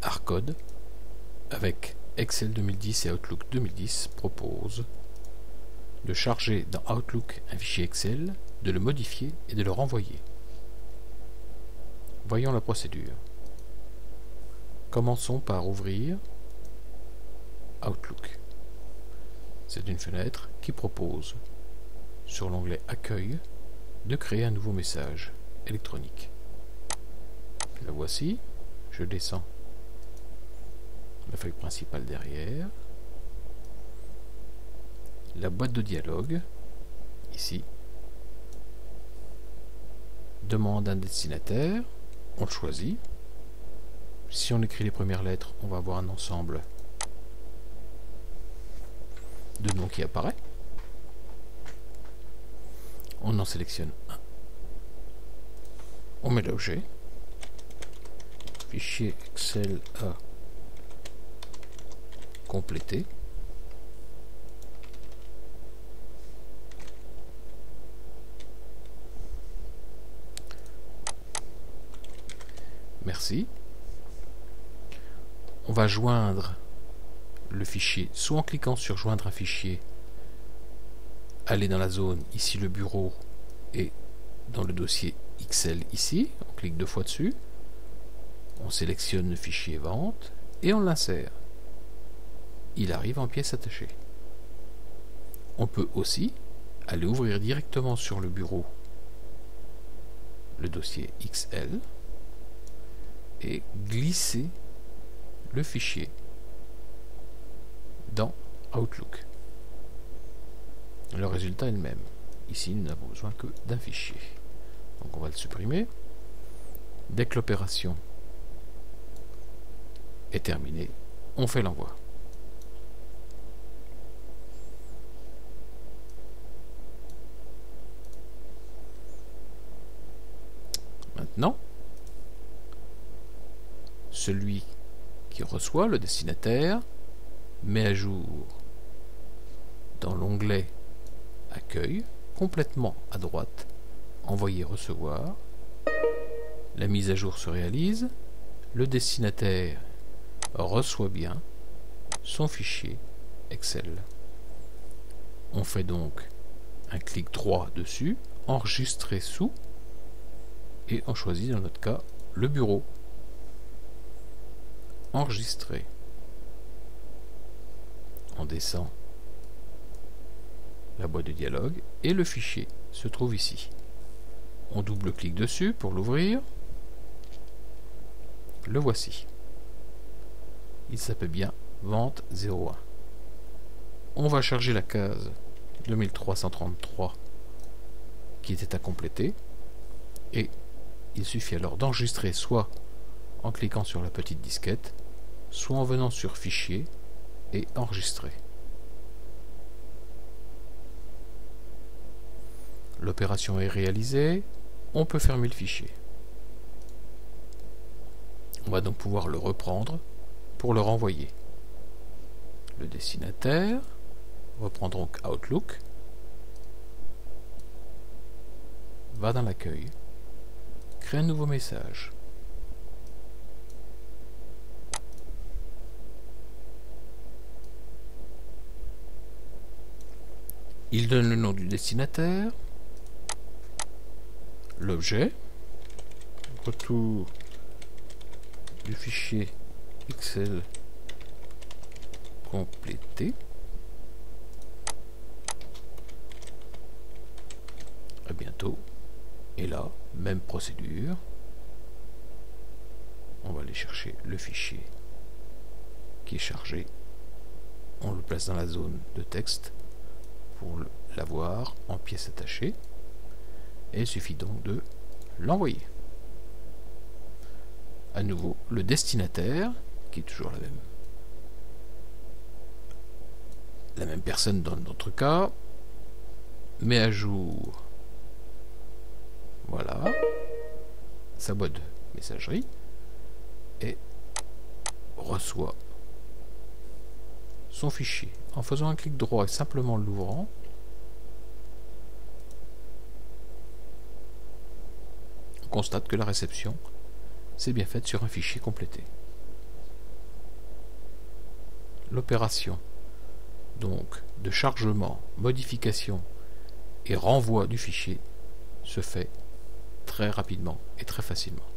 Arcode, avec Excel 2010 et Outlook 2010, propose de charger dans Outlook un fichier Excel, de le modifier et de le renvoyer. Voyons la procédure. Commençons par ouvrir Outlook. C'est une fenêtre qui propose, sur l'onglet Accueil, de créer un nouveau message électronique. Le voici. Je descends la feuille principale derrière. La boîte de dialogue, ici. Demande un destinataire, on le choisit. Si on écrit les premières lettres, on va avoir un ensemble de noms qui apparaît. On en sélectionne un. On met l'objet. Fichier Excel à compléter. Merci. On va joindre le fichier, soit en cliquant sur joindre un fichier, aller dans la zone, ici le bureau, et dans le dossier Excel ici, on clique 2 fois dessus, on sélectionne le fichier vente et on l'insère. Il arrive en pièce attachée. On peut aussi aller ouvrir directement sur le bureau le dossier XL et glisser le fichier dans Outlook. Le résultat est le même. Ici, nous n'avons besoin que d'un fichier. Donc on va le supprimer. Dès que l'opération est terminée, on fait l'envoi. Maintenant, celui qui reçoit, le destinataire, met à jour dans l'onglet Accueil, complètement à droite, Envoyer, recevoir. La mise à jour se réalise. Le destinataire reçoit bien son fichier Excel. On fait donc un clic droit dessus, enregistrer sous, et on choisit dans notre cas le bureau. Enregistrer. On descend la boîte de dialogue et le fichier se trouve ici. On double-clique dessus pour l'ouvrir. Le voici. Il s'appelle bien Vente 01. On va charger la case 2333 qui était à compléter et il suffit alors d'enregistrer soit en cliquant sur la petite disquette, soit en venant sur Fichier et Enregistrer. L'opération est réalisée, on peut fermer le fichier. On va donc pouvoir le reprendre pour le renvoyer. Le destinataire reprend donc Outlook, va dans l'accueil, crée un nouveau message. Il donne le nom du destinataire, l'objet, retour du fichier Excel complété. À bientôt. Et là, même procédure. On va aller chercher le fichier qui est chargé. On le place dans la zone de texte pour l'avoir en pièce attachée. Et il suffit donc de l'envoyer. À nouveau, le destinataire, qui est toujours la même personne dans notre cas, met à jour, voilà, sa boîte de messagerie et reçoit son fichier. En faisant un clic droit et simplement l'ouvrant, on constate que la réception s'est bien faite sur un fichier complété. l'opération donc de chargement, modification et renvoi du fichier se fait très rapidement et très facilement.